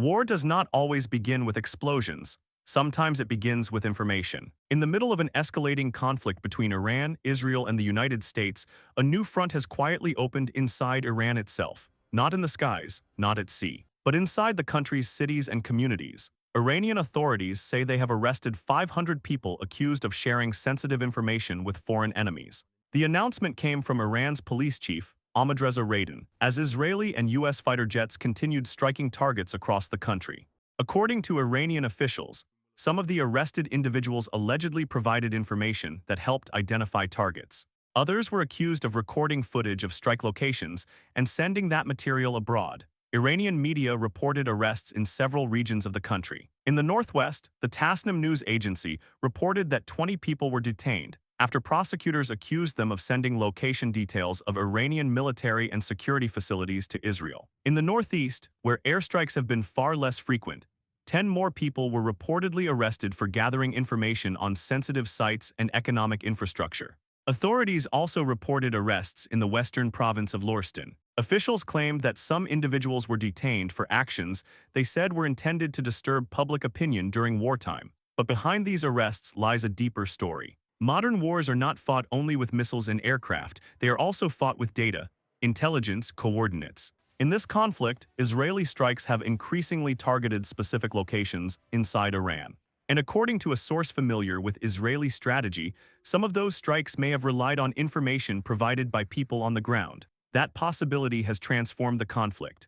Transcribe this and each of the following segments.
War does not always begin with explosions. Sometimes it begins with information. In the middle of an escalating conflict between Iran, Israel, and the United States, a new front has quietly opened inside Iran itself. Not in the skies, not at sea, but inside the country's cities and communities. Iranian authorities say they have arrested 500 people accused of sharing sensitive information with foreign enemies. The announcement came from Iran's police chief, Ahmadreza Radan, as Israeli and U.S. fighter jets continued striking targets across the country. According to Iranian officials, some of the arrested individuals allegedly provided information that helped identify targets. Others were accused of recording footage of strike locations and sending that material abroad. Iranian media reported arrests in several regions of the country. In the northwest, the Tasnim news agency reported that 20 people were detained after prosecutors accused them of sending location details of Iranian military and security facilities to Israel. In the northeast, where airstrikes have been far less frequent, 10 more people were reportedly arrested for gathering information on sensitive sites and economic infrastructure. Authorities also reported arrests in the western province of Lorestan. Officials claimed that some individuals were detained for actions they said were intended to disturb public opinion during wartime. But behind these arrests lies a deeper story. Modern wars are not fought only with missiles and aircraft, they are also fought with data, intelligence, coordinates. In this conflict, Israeli strikes have increasingly targeted specific locations inside Iran. And according to a source familiar with Israeli strategy, some of those strikes may have relied on information provided by people on the ground. That possibility has transformed the conflict.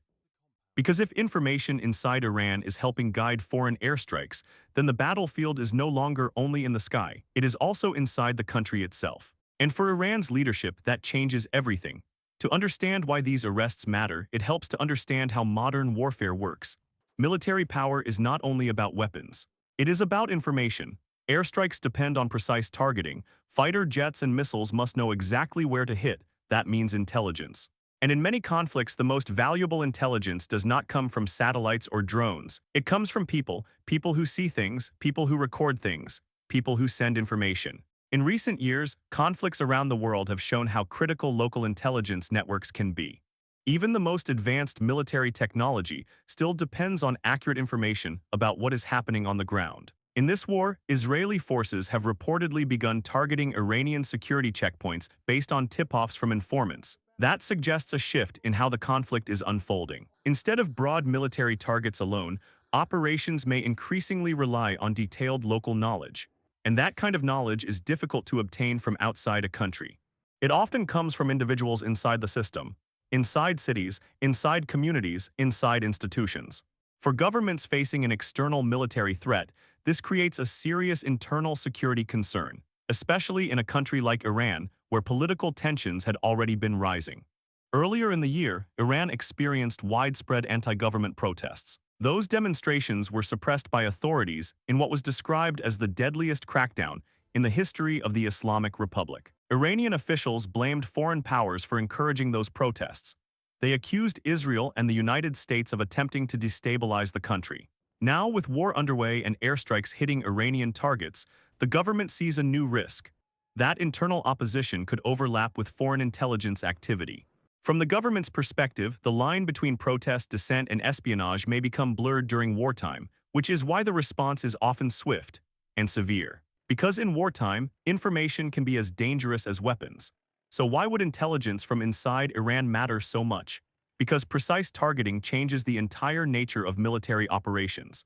Because if information inside Iran is helping guide foreign airstrikes, then the battlefield is no longer only in the sky, it is also inside the country itself. And for Iran's leadership, that changes everything. To understand why these arrests matter, it helps to understand how modern warfare works. Military power is not only about weapons. It is about information. Airstrikes depend on precise targeting. Fighter jets and missiles must know exactly where to hit. That means intelligence. And in many conflicts, the most valuable intelligence does not come from satellites or drones. It comes from people who see things, people who record things, people who send information. In recent years, conflicts around the world have shown how critical local intelligence networks can be. Even the most advanced military technology still depends on accurate information about what is happening on the ground. In this war, Israeli forces have reportedly begun targeting Iranian security checkpoints based on tip-offs from informants. That suggests a shift in how the conflict is unfolding. Instead of broad military targets alone, operations may increasingly rely on detailed local knowledge. And that kind of knowledge is difficult to obtain from outside a country. It often comes from individuals inside the system, inside cities, inside communities, inside institutions. For governments facing an external military threat, this creates a serious internal security concern, especially in a country like Iran, where political tensions had already been rising. Earlier in the year, Iran experienced widespread anti-government protests. Those demonstrations were suppressed by authorities in what was described as the deadliest crackdown in the history of the Islamic Republic. Iranian officials blamed foreign powers for encouraging those protests. They accused Israel and the United States of attempting to destabilize the country. Now, with war underway and airstrikes hitting Iranian targets, the government sees a new risk. That internal opposition could overlap with foreign intelligence activity. From the government's perspective, the line between protest, dissent, and espionage may become blurred during wartime, which is why the response is often swift and severe. Because in wartime, information can be as dangerous as weapons. So why would intelligence from inside Iran matter so much? Because precise targeting changes the entire nature of military operations.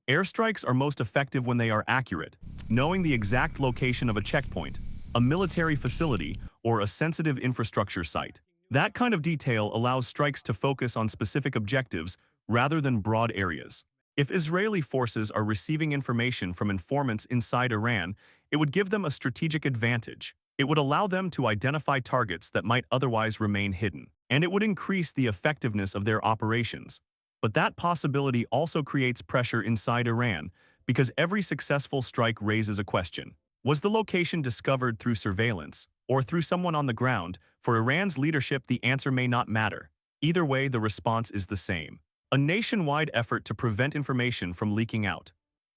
Airstrikes are most effective when they are accurate. Knowing the exact location of a checkpoint, a military facility, or a sensitive infrastructure site. That kind of detail allows strikes to focus on specific objectives rather than broad areas. If Israeli forces are receiving information from informants inside Iran, it would give them a strategic advantage. It would allow them to identify targets that might otherwise remain hidden, and it would increase the effectiveness of their operations. But that possibility also creates pressure inside Iran, because every successful strike raises a question. Was the location discovered through surveillance, or through someone on the ground? For Iran's leadership, the answer may not matter. Either way, the response is the same. A nationwide effort to prevent information from leaking out.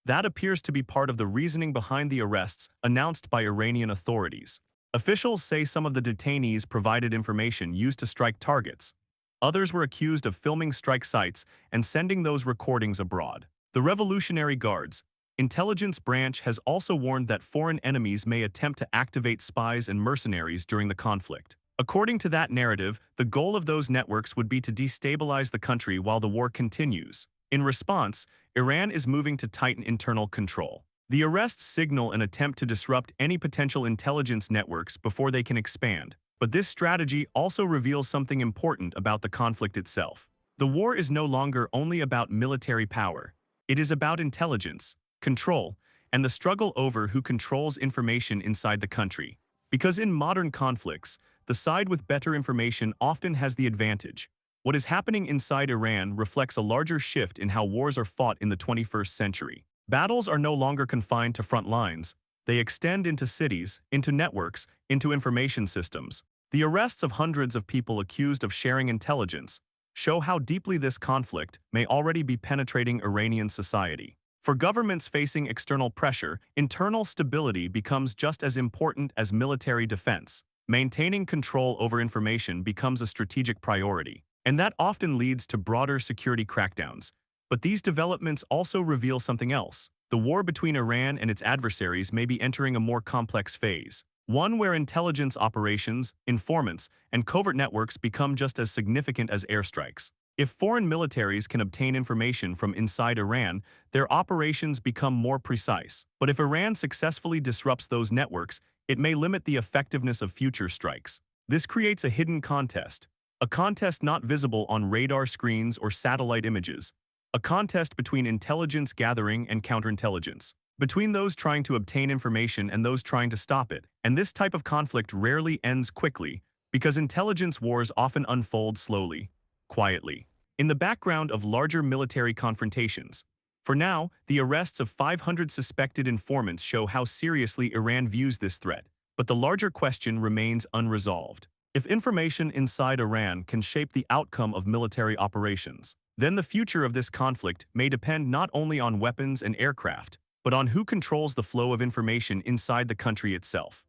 That appears to be part of the reasoning behind the arrests announced by Iranian authorities. Officials say some of the detainees provided information used to strike targets. Others were accused of filming strike sites and sending those recordings abroad. The Revolutionary Guard's intelligence branch has also warned that foreign enemies may attempt to activate spies and mercenaries during the conflict. According to that narrative, the goal of those networks would be to destabilize the country while the war continues. In response, Iran is moving to tighten internal control. The arrests signal an attempt to disrupt any potential intelligence networks before they can expand. But this strategy also reveals something important about the conflict itself. The war is no longer only about military power. It is about intelligence, control, and the struggle over who controls information inside the country. Because in modern conflicts, the side with better information often has the advantage. What is happening inside Iran reflects a larger shift in how wars are fought in the 21st century. Battles are no longer confined to front lines. They extend into cities, into networks, into information systems. The arrests of hundreds of people accused of sharing intelligence show how deeply this conflict may already be penetrating Iranian society. For governments facing external pressure, internal stability becomes just as important as military defense. Maintaining control over information becomes a strategic priority, and that often leads to broader security crackdowns. But these developments also reveal something else. The war between Iran and its adversaries may be entering a more complex phase, one where intelligence operations, informants, and covert networks become just as significant as airstrikes. If foreign militaries can obtain information from inside Iran, their operations become more precise. But if Iran successfully disrupts those networks, it may limit the effectiveness of future strikes. This creates a hidden contest, a contest not visible on radar screens or satellite images, a contest between intelligence gathering and counterintelligence, between those trying to obtain information and those trying to stop it. And this type of conflict rarely ends quickly, because intelligence wars often unfold slowly, quietly, in the background of larger military confrontations. For now, the arrests of 500 suspected informants show how seriously Iran views this threat, but the larger question remains unresolved. If information inside Iran can shape the outcome of military operations, then the future of this conflict may depend not only on weapons and aircraft, but on who controls the flow of information inside the country itself.